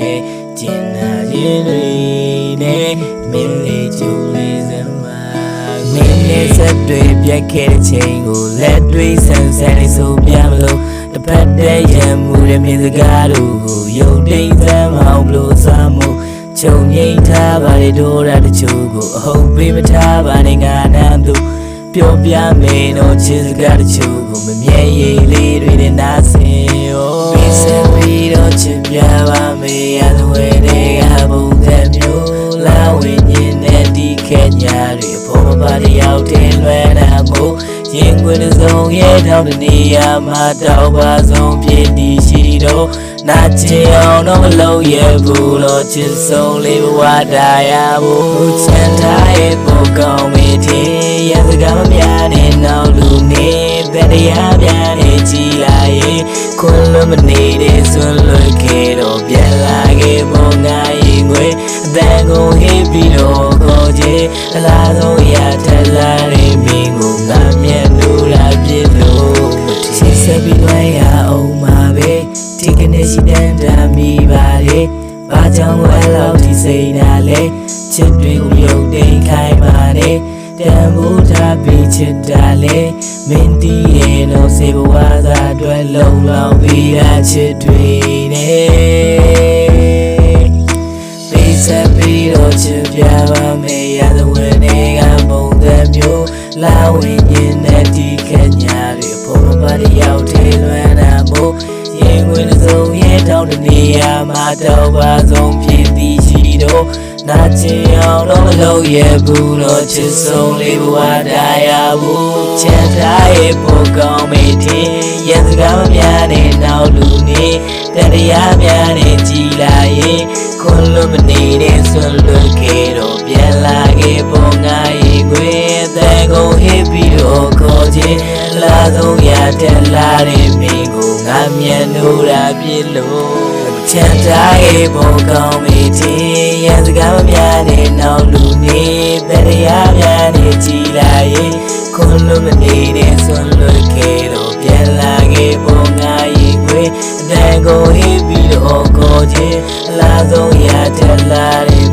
နဲ့ကျင်နာခြင်းတွေနဲ့မင်းလေးကျူလေးစမ်းမမင်းနဲ့ဆက်တွေပြတ်ခဲ့တဲ့ချိန်ကိုလက်တွေဆန်းဆန်းလေးဆိုပြမလို့တစ်ဖက်တည်းရံမှုတဲ့မြင်စကားတို့ကိုရုပ်တိတ်သမ်းမအောင်လို့စားမှုချုံငိမ့်ထားပါလေတို့ရတချို့ကိုအဟုတ်ပေးမထားပါနဲ့ငါနမ်းသူပြောပြမယ်တော့ချစ်စကားတချို့ကိုမမြဲရည်လေးတွေနဲ့နားဆင်ရောပြီးဆက်ပြီးတော့ချစ်ပြပါမယ်ရသဝဲတွေကပုံစံမျိုးလာဝင်ရင်နဲ့ဒီခဲ့ညာတွေဖို့မပါတယောက်တည်းလွယ်နာမို့ရင်ခွင်တစ်စုံရဲ့တောင်းတနေရာမှာတောက်ပါဆုံးပြည့်တည်ရှိတော့နာချင်အောင်တော့မလုပ်ရဘူးလို့ချစ်ဆုံးလေးဘဝတာယာဖို့ချမ်းသာရဲ့ပုံကောင်းမေးတယ်ရစကားမများနဲ့နောက်လူနေဘယ်တရားပြန်နေကြည်လာရဲ့ခွန်လွတ်မနေတဲ့ဆွန်လွတ်ခဲ့တော့ပြန်လာခဲ့ပုံငါရင်ခွေအတန်ကိုဟေးပြီးတော့ခေါ်ချေအလားဆုံးရထလာတဲ့မင်းကိုငါမျက်နှာလာပြစ်လို့ချစ်ဆက်ပြီးတော့ရအောင်ပါပဲဒီကနေ့ရှိတဲ့တာမိပါလေဘာကြောင့်လဲလို့ဒီစိတ်နာလဲချစ်တွေကိုမြုပ်တိမ်ခိုင်းပါနဲ့တန်ဖိုးထားပြီးချစ်တာလေမင်းတီးရဲ့တော့စေဘဝသာအတွက်လုံလောက်ပြီးတာချစ်တွေနဲ့ပေးဆက်ပြီးတော့ချစ်ပြပါမယ်ရသဝဲတွေကပုံစံမျိုးလာဝင်ရင်နဲ့ဒီခဲ့ညာတွေဖို့မပါတယောက်တည်းလွယ်နာမို့ရင်ခွင်စုံရဲ့တောင်းတနေရာမှာတော့ပါဆုံးဖြစ်ပြီးရှိတော့နာချင်အောင်တော့မလုပ်ရဘူးတော့ချစ်ဆုံးလေးဘဝတာယာဘူးချမ်းသာရဲ့ပုံကောင်းမေးတယ်ရစကားမများနဲ့နောက်လူနေတရားများနဲ့ကြည်လာရင်ခွန်လွတ်မနေတဲ့ဆွန်လွတ်ခဲ့တော့ပြန်လာခဲ့ပုံငါရင်ခွေအသက်ကိုဟစ်ပြီးတော့ခေါ်ခြင်းလာဆုံးရတက်လာတဲ့မင်းကိုငါမျက်နှာရာပြစ်လို့ချမ်းသာရဲ့ပုံကောင်းမေးတယ်ရစကားမများနဲ့နောက်လူနေတရားများနဲ့ကြည်လာရင်ခွန်လွတ်မနေတဲ့ဆွန်လွတ်ခဲ့တော့ပြန်လာခဲ့ပုံငါရင်ခွေအတန်ကိုဟစ်ပြီးတော့ခေါ်ခြင်းအလားဆုံးရတက်လာတဲ့